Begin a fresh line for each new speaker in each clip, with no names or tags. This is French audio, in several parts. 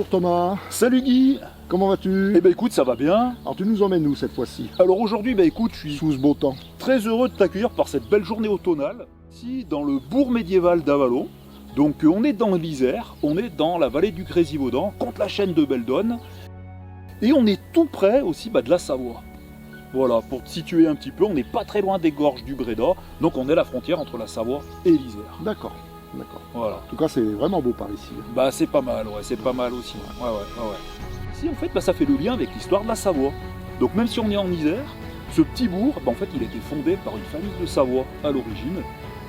Bonjour Thomas,
Salut Guy.
comment vas-tu?
Eh ben écoute, ça va bien.
Alors tu nous emmènes où cette fois-ci?
Alors aujourd'hui, écoute, je suis
Sous ce beau temps.
très heureux de t'accueillir par cette belle journée automnale, ici dans le bourg médiéval d'Avallon. Donc on est dans l'Isère, on est dans la vallée du Grésivaudan, contre la chaîne de Beldonne. Et on est tout près aussi de la Savoie. Voilà, pour te situer un petit peu, on n'est pas très loin des gorges du Bréda, donc on est à la frontière entre la Savoie et l'Isère.
D'accord, d'accord.
Voilà.
En tout cas c'est vraiment beau par ici.
Bah c'est pas mal, ouais, c'est pas mal aussi. Ouais. Ici en fait, ça fait le lien avec l'histoire de la Savoie. Donc même si on est en Isère, ce petit bourg, en fait, il a été fondé par une famille de Savoie à l'origine.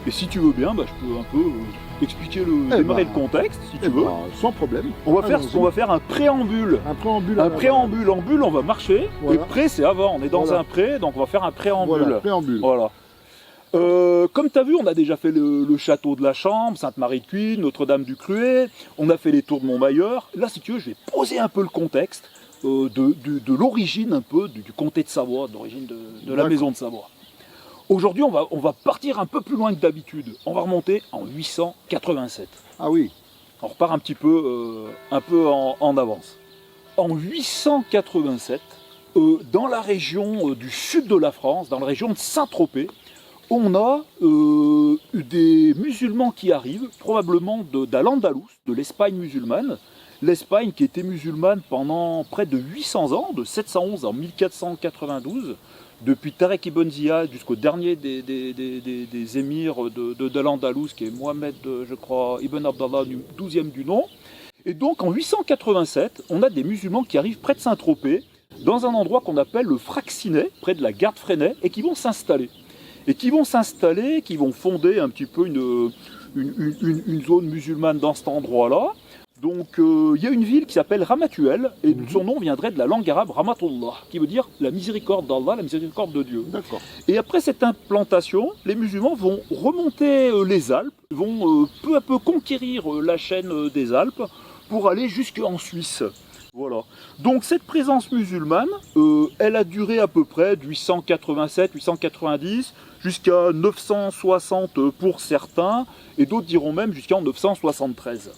Et si tu veux bien, je peux un peu expliquer démarrer le contexte, si tu veux.
Sans problème.
On va faire un préambule.
Un préambule.
Un préambule. En bulle, on va marcher.
Voilà.
Et pré, c'est avant. On est dans
Voilà.
un pré, donc on va faire un préambule.
Voilà, préambule.
Voilà. Comme tu as vu, on a déjà fait le château de la Chambre, Sainte-Marie-de-Cuye, Notre-Dame-du-Cruet, on a fait les tours de Montmailleur. Là, si tu veux, je vais poser un peu le contexte de l'origine un peu du comté de Savoie, de l'origine de la maison de Savoie. Aujourd'hui, on va partir un peu plus loin que d'habitude. On va remonter en 887.
Ah oui.
On repart un petit peu, en avance. En 887, dans la région du sud de la France, dans la région de Saint-Tropez, on a des musulmans qui arrivent, probablement d'Al-Andalus, de l'Espagne musulmane. L'Espagne qui était musulmane pendant près de 800 ans, de 711 à 1492, depuis Tarek ibn Ziyad jusqu'au dernier des émirs d'Al-Andalus, qui est Mohamed, je crois, ibn Abdallah, 12e du nom. Et donc en 887, on a des musulmans qui arrivent près de Saint-Tropez, dans un endroit qu'on appelle le Fraccinet, près de la gare de Fresnay, et qui vont s'installer. Qui vont fonder un petit peu une zone musulmane dans cet endroit-là. Donc il y a une ville qui s'appelle Ramatuel, et son nom viendrait de la langue arabe Ramatullah, qui veut dire la miséricorde d'Allah, la miséricorde de Dieu.
D'accord.
Et après cette implantation, les musulmans vont remonter les Alpes, vont peu à peu conquérir la chaîne des Alpes pour aller jusqu'en Suisse. Voilà. Donc cette présence musulmane, elle a duré à peu près de 887-890 jusqu'à 960 pour certains, et d'autres diront même jusqu'en 973.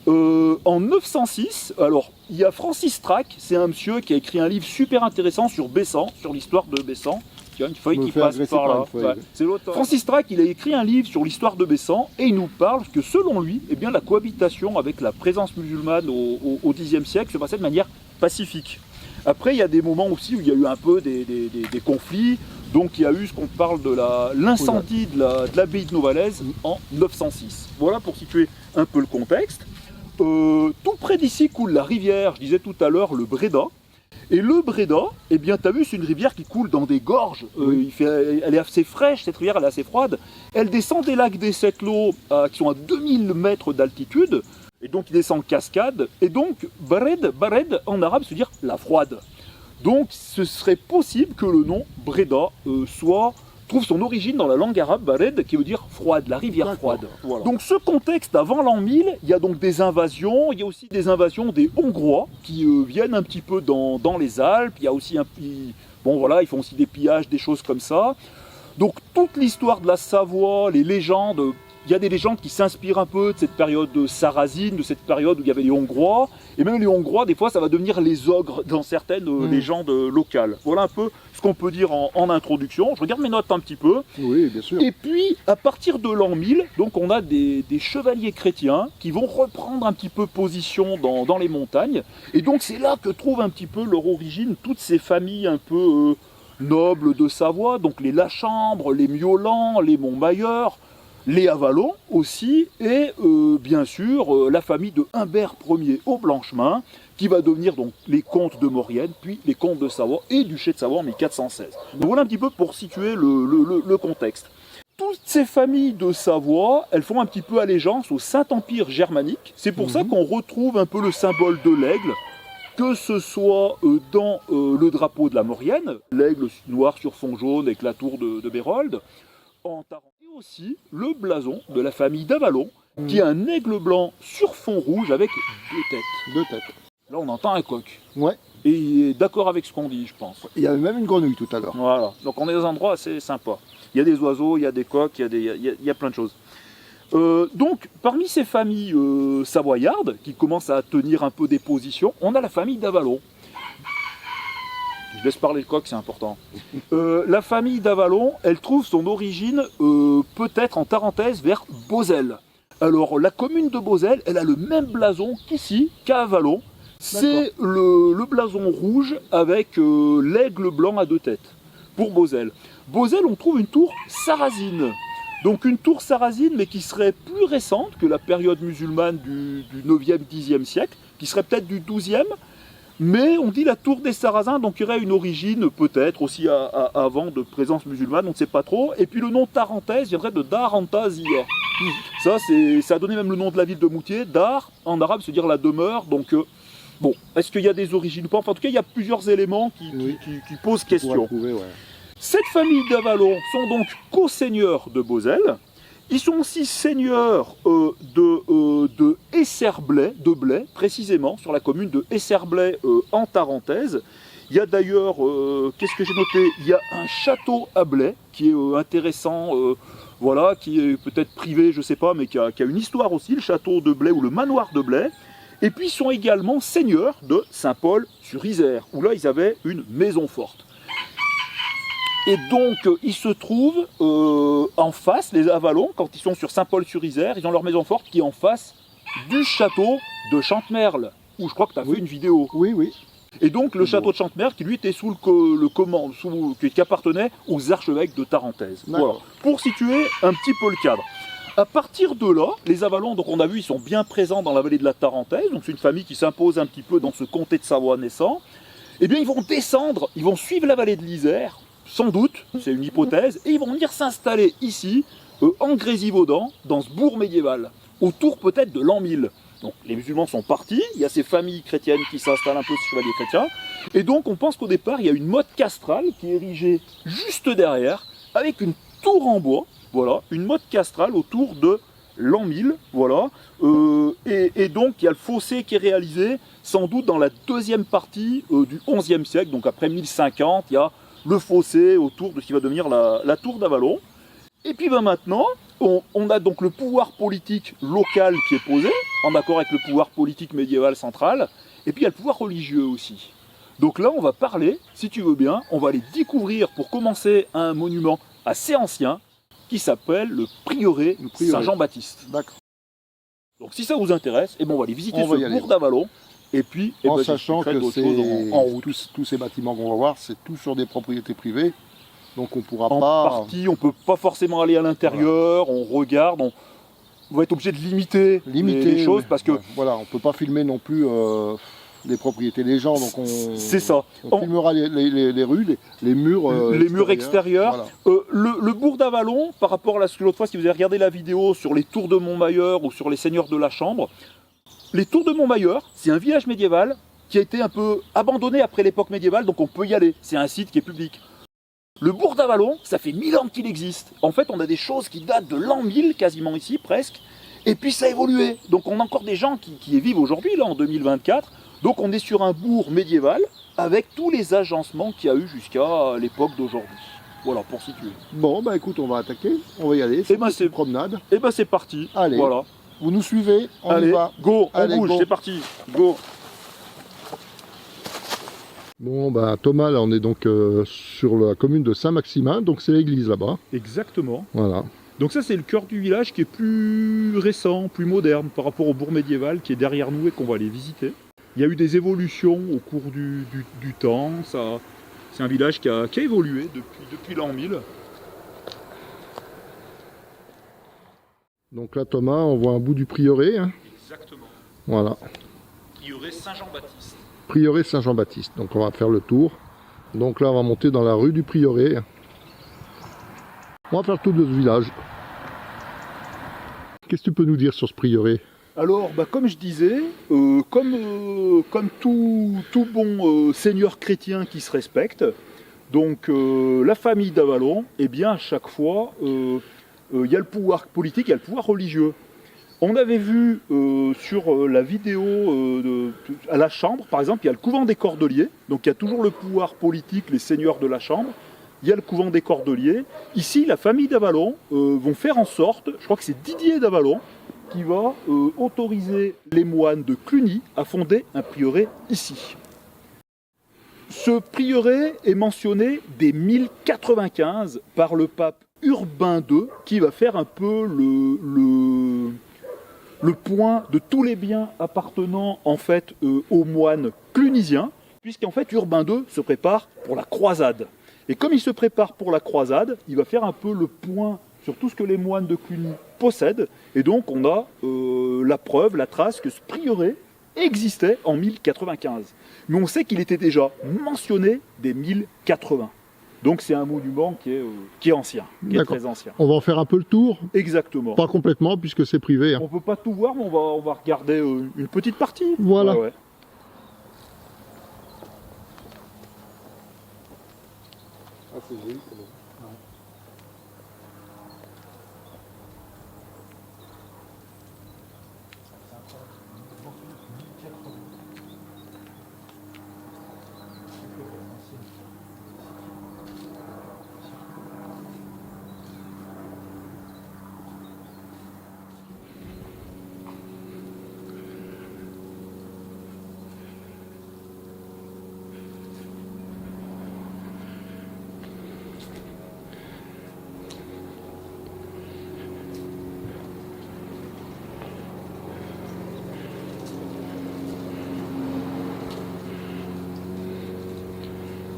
En 906, alors il y a Francis Trac, c'est un monsieur qui a écrit un livre super intéressant sur Bessan, sur l'histoire de Bessan. Il y a une feuille qui passe par là. Ouais, c'est l'auteur. Francis Trac, il a écrit un livre sur l'histoire de Bessan et il nous parle que selon lui, la cohabitation avec la présence musulmane au Xe siècle se passait de manière pacifique. Après, il y a des moments aussi où il y a eu un peu des conflits. Donc il y a eu ce qu'on parle de l'incendie de l'abbaye de Novalaise en 906. Voilà pour situer un peu le contexte. Tout près d'ici coule la rivière, je disais tout à l'heure, le Bréda. Et le Bréda, tu as vu, c'est une rivière qui coule dans des gorges. Elle est assez fraîche, cette rivière, elle est assez froide. Elle descend des lacs des Sept-Lots qui sont à 2000 mètres d'altitude. Et donc il descend en cascade. Et donc, Bared en arabe, ça veut dire la froide. Donc ce serait possible que le nom Bréda trouve son origine dans la langue arabe Bared, qui veut dire froide, la rivière froide. Voilà. Donc ce contexte, avant l'an 1000, il y a donc des invasions, il y a aussi des invasions des Hongrois qui viennent un petit peu dans les Alpes, il y a aussi ils font aussi des pillages, des choses comme ça. Donc toute l'histoire de la Savoie, les légendes, il y a des légendes qui s'inspirent un peu de cette période sarrasine, de cette période où il y avait les Hongrois, et même les Hongrois, des fois, ça va devenir les ogres dans certaines légendes locales. Voilà un peu ce qu'on peut dire en introduction. Je regarde mes notes un petit peu.
Oui, bien sûr.
Et puis, à partir de l'an 1000, donc on a des chevaliers chrétiens qui vont reprendre un petit peu position dans les montagnes. Et donc c'est là que trouvent un petit peu leur origine toutes ces familles un peu nobles de Savoie, donc les Lachambre, les Miolans, les Montmailleur, les Avallon aussi, et bien sûr la famille de Humbert Ier au Blanchemin, qui va devenir donc les comtes de Maurienne, puis les comtes de Savoie et duché de Savoie en 1416. Donc voilà un petit peu pour situer le contexte. Toutes ces familles de Savoie, elles font un petit peu allégeance au Saint-Empire germanique. C'est pour ça qu'on retrouve un peu le symbole de l'aigle, que ce soit dans le drapeau de la Maurienne, l'aigle noir sur fond jaune avec la tour de Bérold, en Tarente, et aussi le blason de la famille d'Avallon, qui est un aigle blanc sur fond rouge avec deux têtes. Là, on entend un coq.
Ouais.
Et il est d'accord avec ce qu'on dit, je pense.
Il y avait même une grenouille tout à l'heure.
Voilà. Donc on est dans un endroit assez sympa. Il y a des oiseaux, il y a des coqs, il y a plein de choses. Donc, parmi ces familles savoyardes, qui commencent à tenir un peu des positions, on a la famille d'Avalon. Je laisse parler le coq, c'est important. La famille d'Avalon, elle trouve son origine peut-être en Tarentaise vers Beauzelle. Alors, la commune de Beauzelle, elle a le même blason qu'ici, qu'à Avalon. C'est le blason rouge avec l'aigle blanc à deux têtes, pour Beauzelle. Beauzelle, on trouve une tour sarrasine. Donc une tour sarrasine, mais qui serait plus récente que la période musulmane du 9e, 10e siècle, qui serait peut-être du 12e. Mais on dit la tour des Sarrasins, donc il y aurait une origine peut-être aussi avant de présence musulmane, on ne sait pas trop. Et puis le nom Tarentaise viendrait de Dar Antazia. Ça a donné même le nom de la ville de Moutier. Dar, en arabe, c'est dire la demeure. Donc bon, est-ce qu'il y a des origines ou pas? Enfin, en tout cas, il y a plusieurs éléments qui posent question. Cette famille d'Avalon sont donc co-seigneurs de Beauzelle. Ils sont aussi seigneurs de Esserblay, de Blay, précisément, sur la commune de Esserblay en Tarentaise. Il y a d'ailleurs, qu'est-ce que j'ai noté? Il y a un château à Blay qui est intéressant, voilà, qui est peut-être privé, je ne sais pas, mais qui a une histoire aussi, le château de Blay ou le manoir de Blay. Et puis ils sont également seigneurs de Saint-Paul-sur-Isère, où là ils avaient une maison forte. Et donc, ils se trouvent en face, les Avalons, quand ils sont sur Saint-Paul-sur-Isère, ils ont leur maison forte qui est en face du château de Chantemerle, où je crois que tu as fait une vidéo.
Oui, oui.
Et donc, le château de Chantemerle, qui lui était qui appartenait aux archevêques de Tarentaise. Voilà. Pour situer un petit peu le cadre. À partir de là, les Avalons, donc on a vu, ils sont bien présents dans la vallée de la Tarentaise, donc c'est une famille qui s'impose un petit peu dans ce comté de Savoie naissant. Eh bien, ils vont descendre, ils vont suivre la vallée de l'Isère, sans doute, c'est une hypothèse, et ils vont venir s'installer ici, en Grésivaudan, dans ce bourg médiéval, autour peut-être de l'an 1000. Donc les musulmans sont partis, il y a ces familles chrétiennes qui s'installent un peu, ces chevaliers chrétiens, et donc on pense qu'au départ, il y a une motte castrale qui est érigée juste derrière, avec une tour en bois, voilà, une motte castrale autour de l'an 1000, voilà, et donc il y a le fossé qui est réalisé, sans doute dans la deuxième partie du XIe siècle, donc après 1050, il y a le fossé autour de ce qui va devenir la tour d'Avalon. Et puis maintenant, on a donc le pouvoir politique local qui est posé, en accord avec le pouvoir politique médiéval central, et puis il y a le pouvoir religieux aussi. Donc là, on va parler, si tu veux bien, on va aller découvrir, pour commencer, un monument assez ancien, qui s'appelle le prieuré Saint-Jean-Baptiste.
D'accord.
Donc si ça vous intéresse, on va aller visiter ce bourg d'Avalon. Et puis,
en sachant que tous ces bâtiments qu'on va voir, c'est tout sur des propriétés privées. Donc on pourra pas...
En partie, on ne peut pas forcément aller à l'intérieur, on regarde, on va être obligé de limiter les choses parce que...
Voilà, on ne peut pas filmer non plus les propriétés des gens, donc
c'est ça.
On filmera les rues, les murs
les murs extérieurs. Voilà. Le bourg d'Avalon, par rapport à l'autre fois, si vous avez regardé la vidéo sur les tours de Montmailleur ou sur les seigneurs de la Chambre, les tours de Montmailleur, c'est un village médiéval qui a été un peu abandonné après l'époque médiévale, donc on peut y aller. C'est un site qui est public. Le bourg d'Avalon, ça fait 1000 ans qu'il existe. En fait, on a des choses qui datent de l'an 1000, quasiment ici, presque. Et puis ça a évolué. Donc on a encore des gens qui y vivent aujourd'hui, là, en 2024. Donc on est sur un bourg médiéval avec tous les agencements qu'il y a eu jusqu'à l'époque d'aujourd'hui. Voilà, pour situer.
Bon, bah écoute, on va attaquer. On va y aller. C'est une promenade.
Et bah c'est parti.
Allez.
Voilà.
Vous nous suivez, on y va.
Go, on bouge, c'est parti, go.
Bon, bah Thomas, là on est donc sur la commune de Saint-Maximin, donc c'est l'église là-bas.
Exactement.
Voilà.
Donc ça c'est le cœur du village qui est plus récent, plus moderne par rapport au bourg médiéval qui est derrière nous et qu'on va aller visiter. Il y a eu des évolutions au cours du temps, c'est un village qui a évolué depuis l'an 1000.
Donc là, Thomas, on voit un bout du prieuré. Hein.
Exactement.
Voilà.
Prieuré Saint-Jean-Baptiste.
Prieuré Saint-Jean-Baptiste. Donc on va faire le tour. Donc là, on va monter dans la rue du prieuré. On va faire le tour de ce village. Qu'est-ce que tu peux nous dire sur ce prieuré?
Alors, comme je disais, comme tout bon seigneur chrétien qui se respecte, donc la famille d'Avalon, eh bien à chaque fois, il y a le pouvoir politique, il y a le pouvoir religieux. On avait vu sur la vidéo à la Chambre, par exemple, il y a le couvent des Cordeliers, donc il y a toujours le pouvoir politique, les seigneurs de la Chambre. il y a le couvent des Cordeliers. Ici, la famille d'Avallon vont faire en sorte, je crois que c'est Didier d'Avallon, qui va autoriser les moines de Cluny à fonder un prieuré ici. Ce prieuré est mentionné dès 1095 par le pape Urbain II, qui va faire un peu le point de tous les biens appartenant en fait aux moines clunisiens, puisqu'en fait Urbain II se prépare pour la croisade. Et comme il se prépare pour la croisade, il va faire un peu le point sur tout ce que les moines de Cluny possèdent, et donc on a la preuve, la trace que ce prieuré existait en 1095. Mais on sait qu'il était déjà mentionné dès 1080. Donc c'est un monument qui est ancien, qui est très ancien.
On va en faire un peu le tour.
Exactement.
Pas complètement puisque c'est privé. Hein.
On ne peut pas tout voir, mais on va regarder une petite partie.
Voilà.
Ouais.
Ah, c'est joli.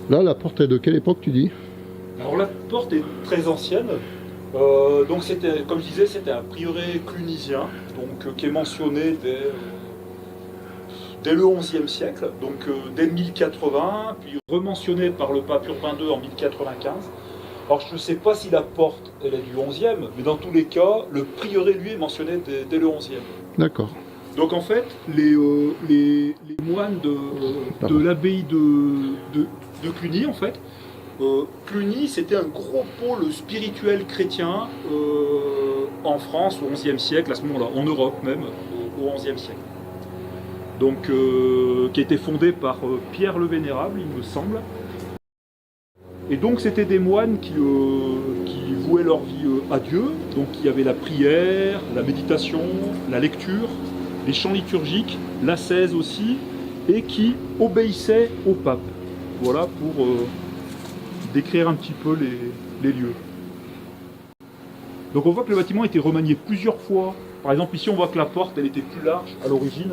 Là, la porte est de quelle époque, tu dis?
Alors la porte est très ancienne. Donc c'était, comme je disais, c'était un prieuré clunisien, donc qui est mentionné dès le XIe siècle, donc dès 1080, puis rementionné par le pape Urbain II en 1095. Alors je ne sais pas si la porte elle est du XIe, mais dans tous les cas, le prieuré lui est mentionné dès le XIe.
D'accord.
Donc en fait, les moines de l'abbaye de Cluny, en fait, Cluny c'était un gros pôle spirituel chrétien en France au XIe siècle, à ce moment-là, en Europe même, au XIe siècle. Donc qui a été fondé par Pierre le Vénérable, il me semble. Et donc c'était des moines qui vouaient leur vie à Dieu, donc il y avait la prière, la méditation, la lecture, les chants liturgiques, l'ascèse aussi, et qui obéissaient au pape. Voilà pour décrire un petit peu les lieux. Donc on voit que le bâtiment a été remanié plusieurs fois. Par exemple ici on voit que la porte elle était plus large à l'origine.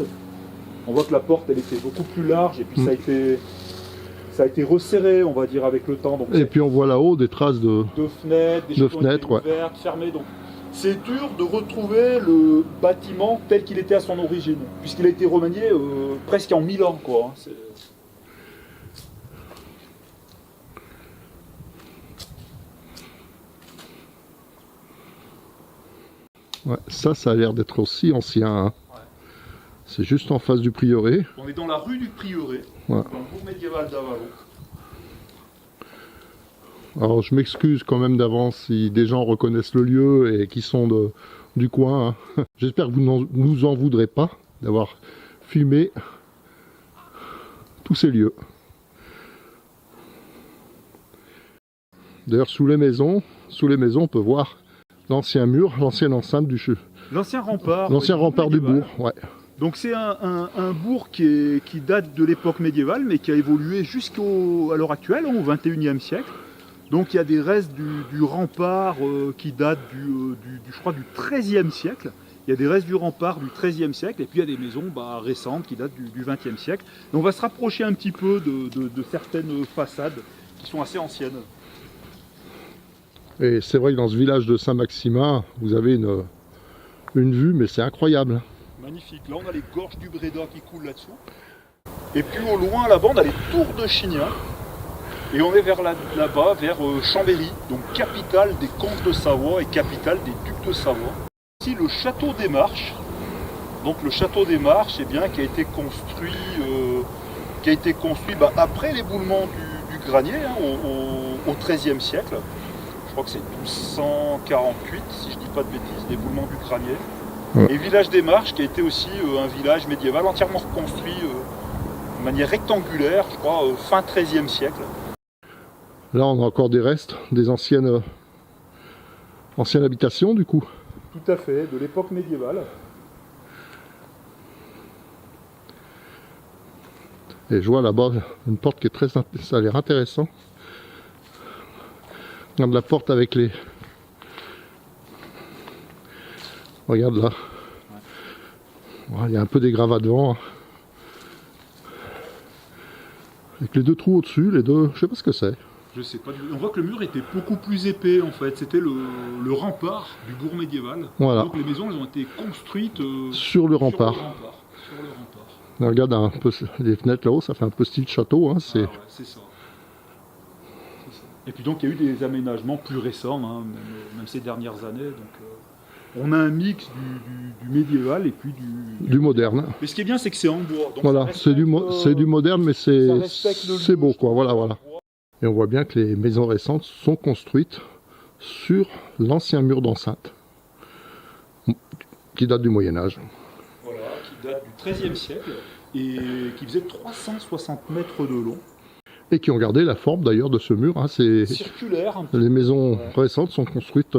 On voit que la porte elle était beaucoup plus large et puis ça a été resserré on va dire avec le temps. Donc,
et puis on voit là-haut des traces de
fenêtres, des choses ouvertes, fermées. Donc c'est dur de retrouver le bâtiment tel qu'il était à son origine, puisqu'il a été remanié presque en 1000 ans, quoi.
Ouais, ça a l'air d'être aussi ancien. Hein.
Ouais.
C'est juste en face du prieuré.
On est dans la rue du prieuré,
ouais.
Dans le bourg médiéval d'Avallon.
Alors je m'excuse quand même d'avance si des gens reconnaissent le lieu et qui sont du coin. Hein. J'espère que vous ne nous en voudrez pas d'avoir filmé tous ces lieux. D'ailleurs sous les maisons, on peut voir l'ancien mur, l'ancienne enceinte du chef.
L'ancien rempart.
L'ancien rempart du bourg, ouais.
Donc c'est un bourg qui date de l'époque médiévale, mais qui a évolué jusqu'à l'heure actuelle, au XXIe siècle. Donc il y a des restes du rempart qui datent je crois du XIIIe siècle. Il y a des restes du rempart du XIIIe siècle, et puis il y a des maisons récentes qui datent du XXe siècle. Donc on va se rapprocher un petit peu de certaines façades qui sont assez anciennes.
Et c'est vrai que dans ce village de Saint-Maximin, vous avez une vue, mais c'est incroyable.
Magnifique. Là, on a les gorges du Bréda qui coulent là-dessous. Et puis au loin, là-bas, on a les tours de Chignin. Et on est vers là-bas, vers Chambéry, donc capitale des comtes de Savoie et capitale des ducs de Savoie. Ici, le château des Marches. Donc le château des Marches, eh bien, qui a été construit après l'éboulement du granier, hein, au XIIIe siècle. Je crois que c'est 1248, si je ne dis pas de bêtises, l'éboulement du granier. Ouais. Et village des Marches, qui a été aussi un village médiéval entièrement reconstruit de manière rectangulaire, je crois, fin XIIIe siècle.
Là, on a encore des restes des anciennes habitations, du coup.
Tout à fait, de l'époque médiévale.
Et je vois là-bas une porte qui est très... Ça a l'air intéressant. Regarde la porte avec les... Regarde là. Ouais, il y a un peu des gravats devant. Hein. Avec les deux trous au-dessus, les deux... Je sais pas ce que c'est.
Je sais pas. On voit que le mur était beaucoup plus épais en fait. C'était le rempart du bourg médiéval.
Voilà.
Donc les maisons elles ont été construites
sur le rempart.
Sur le rempart.
Regarde un peu les fenêtres là-haut, ça fait un peu style château. Hein,
c'est ça. Et puis donc il y a eu des aménagements plus récents, hein, même ces dernières années. Donc on a un mix du médiéval et puis du
moderne.
Mais ce qui est bien, c'est que c'est en bois. Donc
voilà, c'est du moderne, mais c'est beau quoi. Voilà. Et on voit bien que les maisons récentes sont construites sur l'ancien mur d'enceinte, qui date du Moyen-Âge.
Voilà, qui date du XIIIe siècle et qui faisait 360 mètres de long.
Et qui ont gardé la forme d'ailleurs de ce mur. Hein, c'est
circulaire.
Les maisons récentes sont construites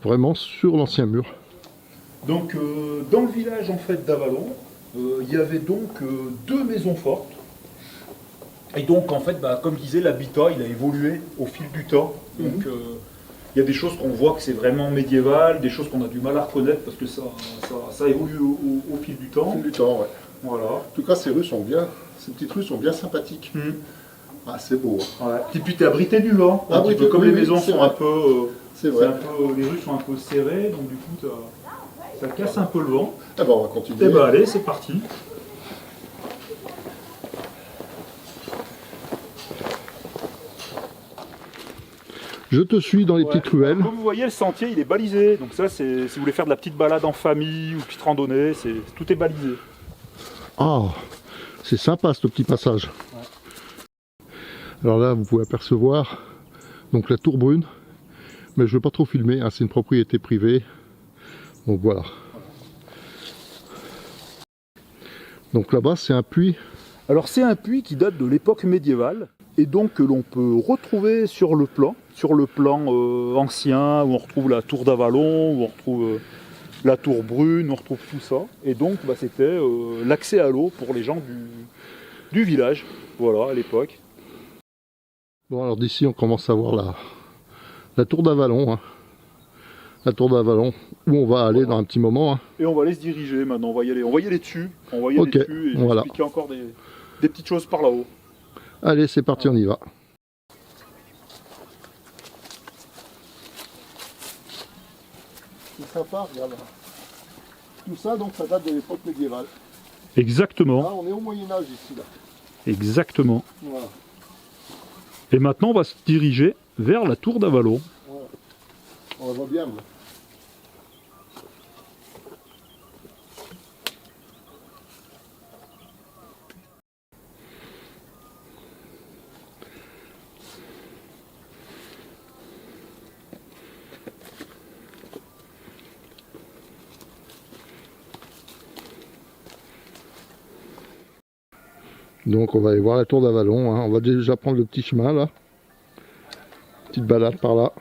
vraiment sur l'ancien mur.
Donc dans le village en fait d'Avallon, il y avait donc deux maisons fortes. Et donc en fait, comme je disais, l'habitat il a évolué au fil du temps. Donc il y a des choses qu'on voit que c'est vraiment médiéval, des choses qu'on a du mal à reconnaître parce que ça évolue au fil du temps.
Au fil du temps, ouais.
Voilà.
En tout cas, ces petites rues sont bien sympathiques. Ah, c'est beau. Hein.
Ouais. Et puis tu es abrité du vent. Comme les maisons sont un peu, les rues sont un peu serrées, donc du coup ça casse un peu le vent.
Ah ben, on va continuer.
Et ben allez, c'est parti.
Je te suis dans les petites ruelles.
Comme vous voyez, le sentier il est balisé. Donc ça, c'est si vous voulez faire de la petite balade en famille ou petite randonnée, tout est balisé.
Ah, c'est sympa ce petit passage. Ouais. Alors là, vous pouvez apercevoir donc la tour brune, mais je ne veux pas trop filmer, hein, c'est une propriété privée. Donc voilà. Donc là-bas, c'est un puits.
Alors c'est un puits qui date de l'époque médiévale et donc que l'on peut retrouver sur le plan ancien, où on retrouve la tour d'Avallon, où on retrouve la tour brune, on retrouve tout ça. Et donc c'était l'accès à l'eau pour les gens du village, voilà, à l'époque.
Bon, alors d'ici on commence à voir la tour d'Avallon. Hein. La tour d'Avallon, où on va aller dans un petit moment. Hein.
Et on va aller se diriger maintenant, on va y aller dessus. On va y aller dessus et je vais expliquer encore des petites choses par là-haut.
Allez, c'est parti, on y va. C'est sympa, regarde. Tout ça, donc, ça date de l'époque médiévale.
Exactement.
Là, on est au Moyen-Âge ici, là.
Exactement.
Voilà.
Et maintenant, on va se diriger vers la tour d'Avallon.
Voilà. On la voit bien, là. Donc on va aller voir la tour d'Avallon, hein. On va déjà prendre le petit chemin là. Petite balade par là.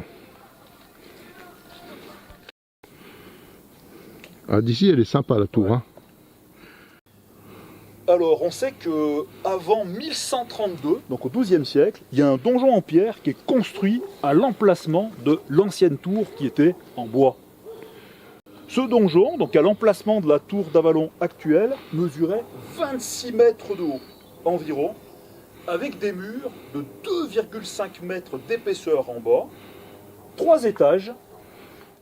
Ah, d'ici elle est sympa la tour. Ouais. Hein.
Alors on sait que avant 1132, donc au XIIe siècle, il y a un donjon en pierre qui est construit à l'emplacement de l'ancienne tour qui était en bois. Ce donjon, donc à l'emplacement de la tour d'Avallon actuelle, mesurait 26 mètres de haut environ, avec des murs de 2,5 mètres d'épaisseur en bas, 3 étages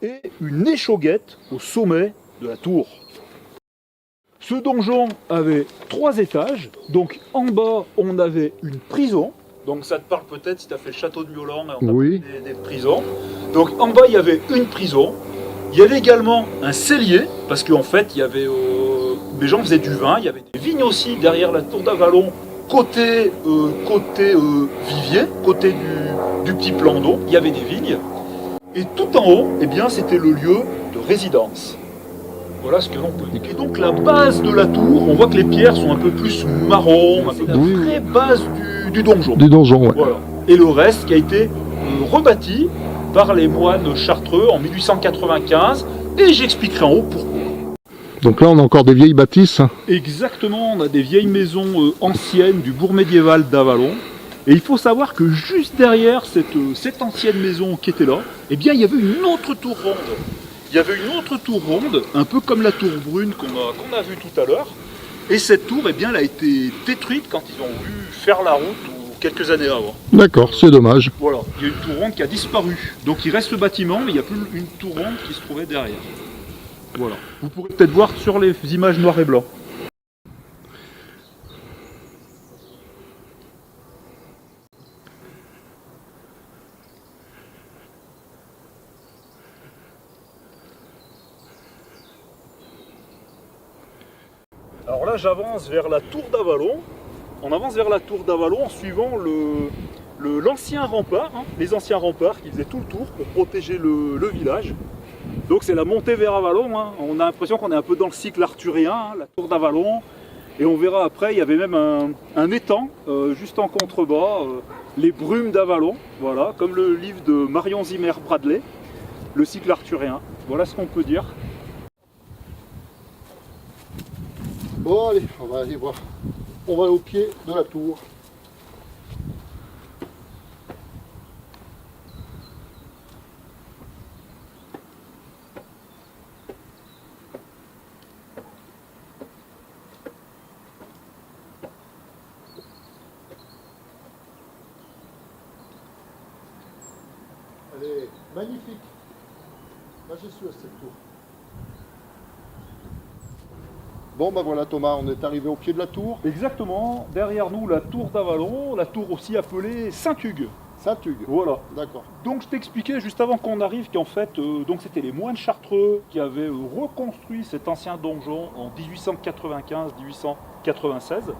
et une échauguette au sommet de la tour. Ce donjon avait 3 étages, donc en bas on avait une prison, donc ça te parle peut-être si tu as fait le château de Miolan, on a
oui.
des prisons. Donc en bas il y avait une prison, il y avait également un cellier, parce qu'en fait il y avait les gens faisaient du vin, il y avait des vignes aussi derrière la tour d'Avallon, côté vivier, côté du petit plan d'eau, il y avait des vignes. Et tout en haut, eh bien, c'était le lieu de résidence. Voilà ce que l'on peut dire. Et donc la base de la tour, on voit que les pierres sont un peu plus marron, un peu très base du donjon.
Du donjon, ouais.
Voilà. et le reste qui a été rebâti par les moines chartreux en 1895, et j'expliquerai en haut pourquoi.
Donc là, on a encore des vieilles bâtisses.
Exactement, on a des vieilles maisons anciennes du bourg médiéval d'Avallon. Et il faut savoir que juste derrière cette ancienne maison qui était là, eh bien, il y avait une autre tour ronde. Il y avait une autre tour ronde, un peu comme la tour brune qu'on a vue tout à l'heure. Et cette tour, eh bien, elle a été détruite quand ils ont voulu faire la route quelques années avant.
D'accord, c'est dommage.
Voilà, il y a une tour ronde qui a disparu. Donc il reste le bâtiment, mais il n'y a plus une tour ronde qui se trouvait derrière. Voilà. Vous pourrez peut-être voir sur les images noires et blancs. Alors là, j'avance vers la tour d'Avallon. On avance vers la tour d'Avallon en suivant l'ancien rempart, hein, les anciens remparts qui faisaient tout le tour pour protéger le village. Donc c'est la montée vers Avallon. Hein. On a l'impression qu'on est un peu dans le cycle arthurien, hein, la tour d'Avallon. Et on verra après, il y avait même un étang juste en contrebas, les brumes d'Avallon, voilà, comme le livre de Marion Zimmer Bradley, le cycle arthurien. Voilà ce qu'on peut dire.
Bon, allez, on va aller voir. On va au pied de la tour. Elle est magnifique, majestueuse cette tour. Bon ben voilà Thomas, on est arrivé au pied de la tour.
Exactement, derrière nous la tour d'Avallon, la tour aussi appelée Saint-Hugues.
Saint-Hugues.
Voilà.
D'accord.
Donc je t'expliquais juste avant qu'on arrive qu'en fait, donc c'était les moines chartreux qui avaient reconstruit cet ancien donjon en 1895-1896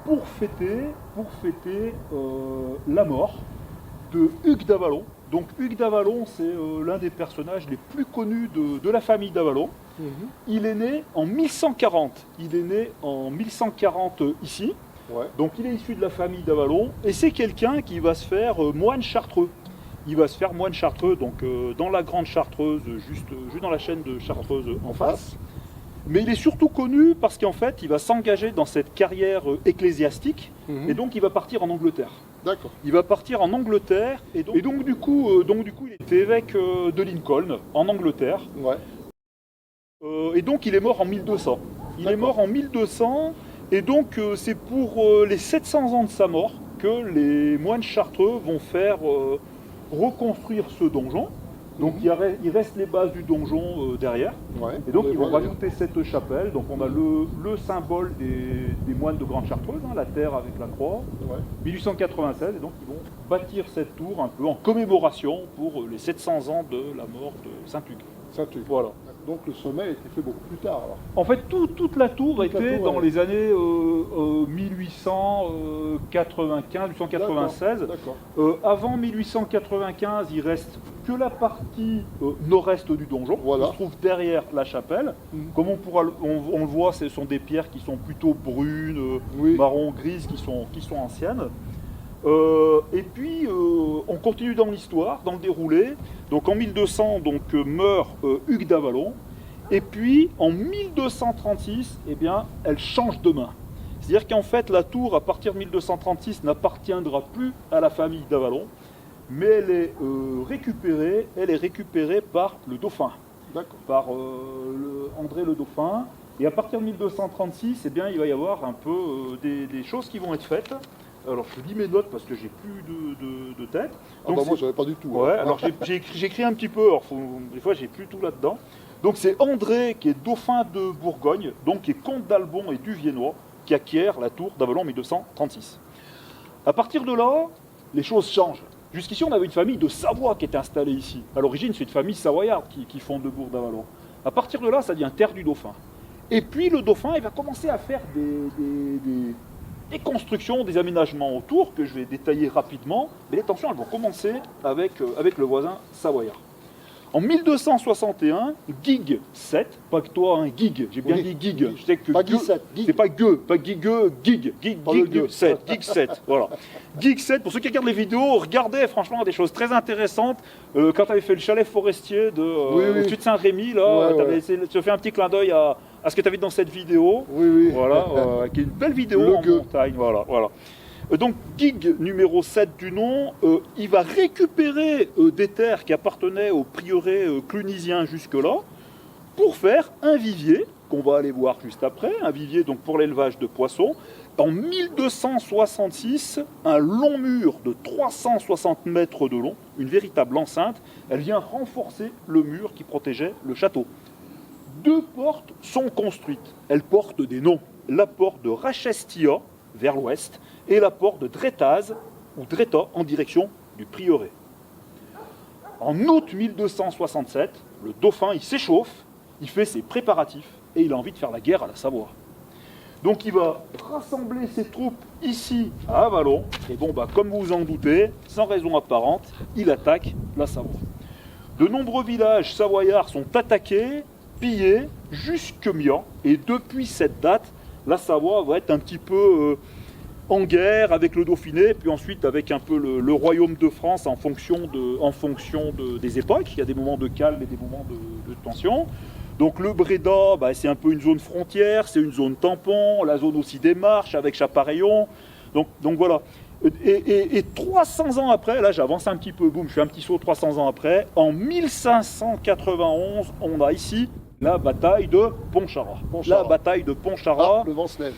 pour fêter la mort de Hugues d'Avallon. Donc Hugues d'Avallon, c'est l'un des personnages les plus connus de la famille d'Avallon. Il est né en 1140. Il est né en 1140 ici.
Ouais.
Donc il est issu de la famille d'Avallon et c'est quelqu'un qui va se faire moine chartreux. Il va se faire moine chartreux donc dans la grande Chartreuse, juste dans la chaîne de Chartreuse en face. Mais il est surtout connu parce qu'en fait il va s'engager dans cette carrière ecclésiastique et donc il va partir en Angleterre.
D'accord.
Il va partir en Angleterre et donc du coup il était évêque de Lincoln en Angleterre.
Ouais.
Et donc il est mort en 1200. Il est mort en 1200 et donc c'est pour les 700 ans de sa mort que les moines chartreux vont faire reconstruire ce donjon. Donc il reste les bases du donjon derrière.
Ouais.
Et donc ils vont rajouter cette chapelle. Donc on a le symbole des moines de Grande Chartreuse, hein, la terre avec la croix.
Ouais.
1896. Et donc ils vont bâtir cette tour un peu en commémoration pour les 700 ans de la mort de Saint-Hugues.
Saint-Hugues.
Voilà.
Donc le sommet a été fait beaucoup plus tard alors.
En fait, toute la tour était dans les années 1895, 1896.
D'accord.
Avant 1895, il reste que la partie nord-est du donjon,
Voilà.
qui se trouve derrière la chapelle. Comme on le voit, ce sont des pierres qui sont plutôt brunes, marron, grises, qui sont anciennes. Et puis, on continue dans l'histoire, dans le déroulé. Donc en 1200, meurt Hugues d'Avallon. Et puis, en 1236, eh bien, elle change de main. C'est-à-dire qu'en fait, la tour, à partir de 1236, n'appartiendra plus à la famille d'Avallon, mais elle est récupérée par le dauphin, par André le dauphin. Et à partir de 1236, eh bien, il va y avoir un peu des choses qui vont être faites. Alors je lis mes notes parce que j'ai plus de tête.
Donc, moi j'avais pas du tout.
Ouais, alors j'ai écrit un petit peu, alors des fois j'ai plus tout là-dedans. Donc c'est André qui est dauphin de Bourgogne, donc qui est comte d'Albon et du Viennois, qui acquiert la tour d'Avallon en 1236. À partir de là, les choses changent. Jusqu'ici on avait une famille de Savoie qui était installée ici. À l'origine c'est une famille savoyarde qui fonde le bourg d'Avallon. À partir de là ça devient terre du dauphin. Et puis le dauphin il va commencer à faire des constructions, des aménagements autour que je vais détailler rapidement, mais les tensions elles vont commencer avec le voisin savoyard. En 1261, Gig 7, pas que toi, hein, Gig, j'ai bien dit Gig. Je sais que
Pas Guy 7,
c'est pas Gueux, pas Gigueux, Gig, Gig,
Pas le
Gig
gueux.
7, Gig 7, voilà. Gig 7, pour ceux qui regardent les vidéos, regardez franchement des choses très intéressantes. Quand tu avais fait le chalet forestier au-dessus de Saint-Rémy, là, tu as fait un petit clin d'œil à ce que tu as vu dans cette vidéo.
Oui, oui.
Voilà, qui est une belle vidéo
Le
en
gueux.
montagne, voilà, voilà. Donc Gig numéro 7 du nom, il va récupérer des terres qui appartenaient au prieuré clunisien jusque-là pour faire un vivier, qu'on va aller voir juste après, un vivier donc pour l'élevage de poissons. En 1266, un long mur de 360 mètres de long, une véritable enceinte, elle vient renforcer le mur qui protégeait le château. 2 portes sont construites, elles portent des noms. La porte de Rachestia, vers l'ouest, et la porte de Dretaz, ou Dreta, en direction du prieuré. En août 1267, le dauphin il s'échauffe, il fait ses préparatifs, et il a envie de faire la guerre à la Savoie. Donc il va rassembler ses troupes ici à Avallon, et bon, comme vous vous en doutez, sans raison apparente, il attaque la Savoie. De nombreux villages savoyards sont attaqués, pillés, jusque Mian, et depuis cette date, la Savoie va être un petit peu en guerre avec le Dauphiné, puis ensuite avec un peu le royaume de France en fonction des époques. Il y a des moments de calme et des moments de tension. Donc le Bréda, c'est un peu une zone frontière, c'est une zone tampon, la zone aussi des Marches avec Chapareillon. Donc voilà. Et 300 ans après, là j'avance un petit peu, boum, je fais un petit saut 300 ans après, en 1591, on a ici la bataille de Pontcharra. La bataille de Pontcharra.
Ah, le vent se lève.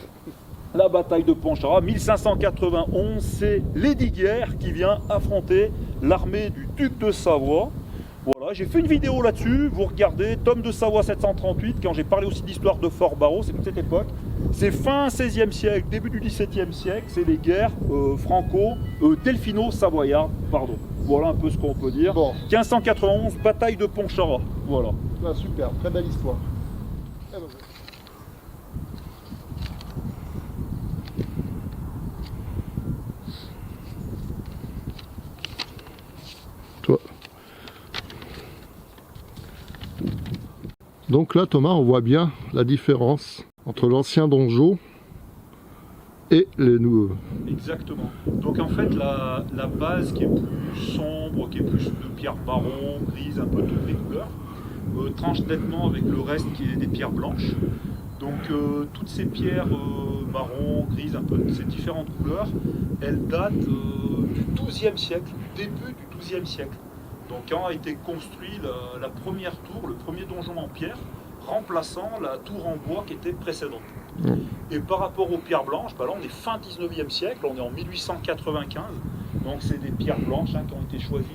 La bataille de Pontcharra, 1591, c'est Lesdiguières qui vient affronter l'armée du duc de Savoie. Voilà, j'ai fait une vidéo là-dessus, vous regardez, tome de Savoie 738, quand j'ai parlé aussi d'histoire de Fort Barreau, c'est toute cette époque. C'est fin 16e siècle, début du 17e siècle, c'est les guerres delphino-savoyardes, pardon. Voilà un peu ce qu'on peut dire.
Bon.
1591, bataille de Pontcharra, voilà.
Ah, super, très belle histoire. Eh ben,
Toi. Donc là, Thomas, on voit bien la différence entre l'ancien donjon et les nouveaux.
Exactement. Donc en fait, la base qui est plus sombre, qui est plus de pierre marron, grise, un peu toutes les couleurs, tranche nettement avec le reste qui est des pierres blanches. Donc toutes ces pierres marron, grises, un peu de ces différentes couleurs, elles datent du XIIe siècle, début du XIIe siècle. Donc quand a été construit la première tour, le premier donjon en pierre, remplaçant la tour en bois qui était précédente. Et par rapport aux pierres blanches, là on est fin 19e siècle, on est en 1895, donc c'est des pierres blanches qui ont été choisies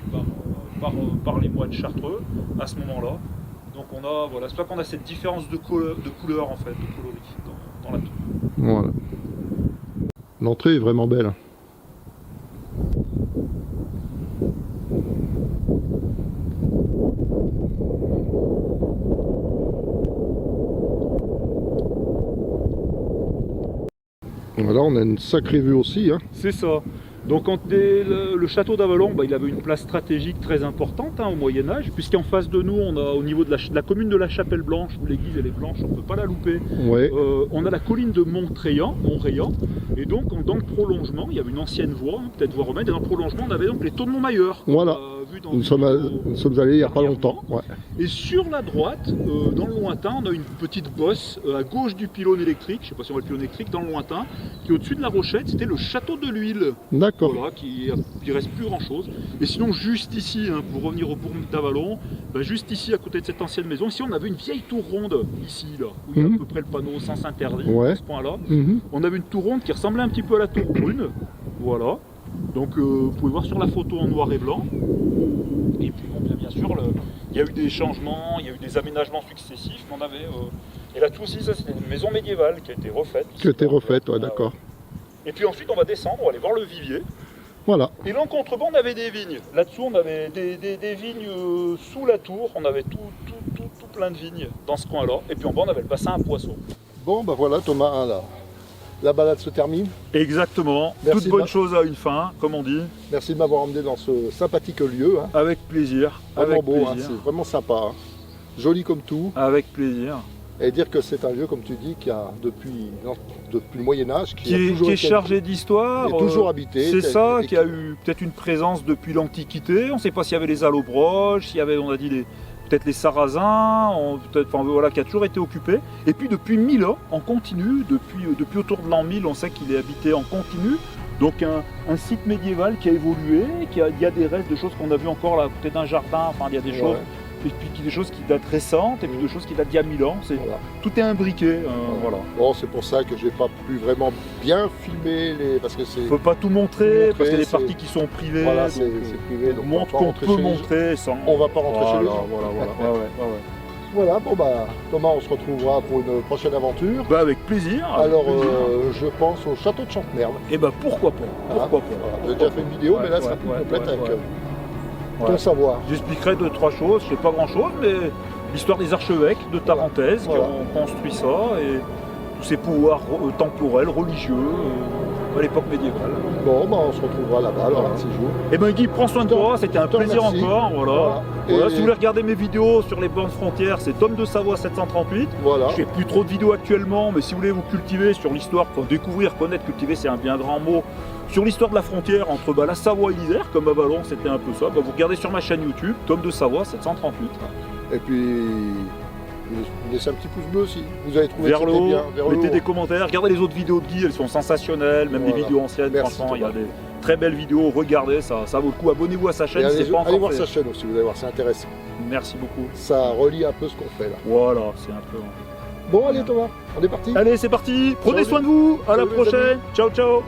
par les moines chartreux à ce moment-là. Donc on a, voilà, c'est pas qu'on a cette différence de couleur en fait, de coloris dans la tour.
Voilà. L'entrée est vraiment belle. Là on a une sacrée vue aussi, hein.
C'est ça. Donc le château d'Avallon, il avait une place stratégique très importante au Moyen-Âge, puisqu'en face de nous, on a au niveau de la commune de la Chapelle-Blanche, où l'église elle est blanche, on ne peut pas la louper.
Ouais.
On a la colline de Montréan, et donc dans le prolongement, il y avait une ancienne voie, peut-être voie romaine, et dans le prolongement, on avait donc les taux de Montmailleur.
Voilà. Nous sommes allés il n'y a pas longtemps. Ouais.
Et sur la droite, dans le lointain, on a une petite bosse à gauche du pylône électrique, je ne sais pas si on voit le pylône électrique, dans le lointain, qui est au-dessus de la rochette, c'était le château de l'Huile.
D'accord.
Voilà, il reste plus grand chose. Et sinon, juste ici, pour revenir au bourg d'Avallon, juste ici, à côté de cette ancienne maison, ici on avait une vieille tour ronde, ici, là, où il y a à peu près le panneau sens interdit, à ce point-là. On avait une tour ronde qui ressemblait un petit peu à la tour brune. Voilà. Donc vous pouvez voir sur la photo en noir et blanc. Et puis bon, bien sûr, il y a eu des changements, il y a eu des aménagements successifs. On avait, et là tout aussi, ça c'était une maison médiévale qui a été refaite.
Qui a été refaite, ouais, d'accord.
Et puis ensuite on va descendre, on va aller voir le vivier.
Voilà.
Et là en contrebas on avait des vignes. Là-dessous on avait des vignes sous la tour, on avait tout plein de vignes dans ce coin-là. Et puis en bas on avait le bassin à poissons.
Bon, voilà Thomas, là.
la balade se termine.
Exactement.
Merci
Toute bonne
de
chose a une fin, comme on dit.
Merci de m'avoir emmené dans ce sympathique lieu. Hein.
Avec plaisir.
Vraiment
Avec
beau, hein,
plaisir.
c'est vraiment sympa. Hein. Joli comme tout.
Avec plaisir.
Et dire que c'est un lieu, comme tu dis, qui a depuis le Moyen-Âge,
Qui est chargé d'histoire.
Qui est toujours habité.
C'est ça,
et
qui a eu peut-être une présence depuis l'Antiquité. On ne sait pas s'il y avait les Allobroges, s'il y avait, on a dit, peut-être les Sarrasins, enfin, voilà, qui a toujours été occupé. Et puis depuis 1000 ans, en continu, depuis autour de l'an 1000, on sait qu'il est habité en continu. Donc un site médiéval qui a évolué, il y a des restes de choses qu'on a vu encore là, peut-être un jardin, enfin il y a des choses. Et puis des choses qui datent récentes, et puis des choses qui datent d'il y a 1000 ans. Voilà. Tout est imbriqué. Voilà.
Bon, c'est pour ça que j'ai pas pu vraiment bien filmer parce que c'est.
Faut pas tout montrer, parce qu'il y a des parties qui sont privées.
Voilà, c'est privé. Donc
montre qu'on peut montrer sans.
On va pas rentrer chez les gens.
Voilà.
Voilà, bon bah Thomas, on se retrouvera pour une prochaine aventure.
Bah avec plaisir.
Alors je pense au château de Chantemerle.
Et bah pourquoi pas. Pourquoi pas.
J'ai déjà fait une vidéo, mais là ça sera plus complète avec ton savoir.
J'expliquerai 2-3 choses, je sais pas grand chose, mais l'histoire des archevêques de Tarentaise qui ont construit ça et tous ces pouvoirs temporels, religieux à l'époque médiévale.
Bon, bah on se retrouvera là-bas alors un de ces jours.
Et ben Guy, prends soin de toi, c'était un plaisir encore. Voilà. Si vous voulez regarder mes vidéos sur les bornes frontières, c'est Tom de Savoie 738.
Voilà.
Je fais plus trop de vidéos actuellement, mais si vous voulez vous cultiver sur l'histoire, découvrir, connaître, cultiver, c'est un bien grand mot. Sur l'histoire de la frontière entre la Savoie et l'Isère, comme à Vallon, c'était un peu ça. Vous regardez sur ma chaîne YouTube, Tom de Savoie 738.
Et puis, laissez un petit pouce bleu si vous avez trouvé
vers le haut,
bien.
Mettez des commentaires, regardez les autres vidéos de Guy, elles sont sensationnelles, même des vidéos anciennes, franchement, il y a des très belles vidéos, regardez, ça vaut le coup, abonnez-vous à sa chaîne, c'est pas encore
allez voir
fait.
sa chaîne aussi, vous allez voir, c'est intéressant.
Merci beaucoup.
Ça relie un peu ce qu'on fait là.
Voilà, c'est un peu...
Bon, allez Thomas, on est parti.
Allez, c'est parti, prenez soin de vous, à la prochaine, ciao ciao.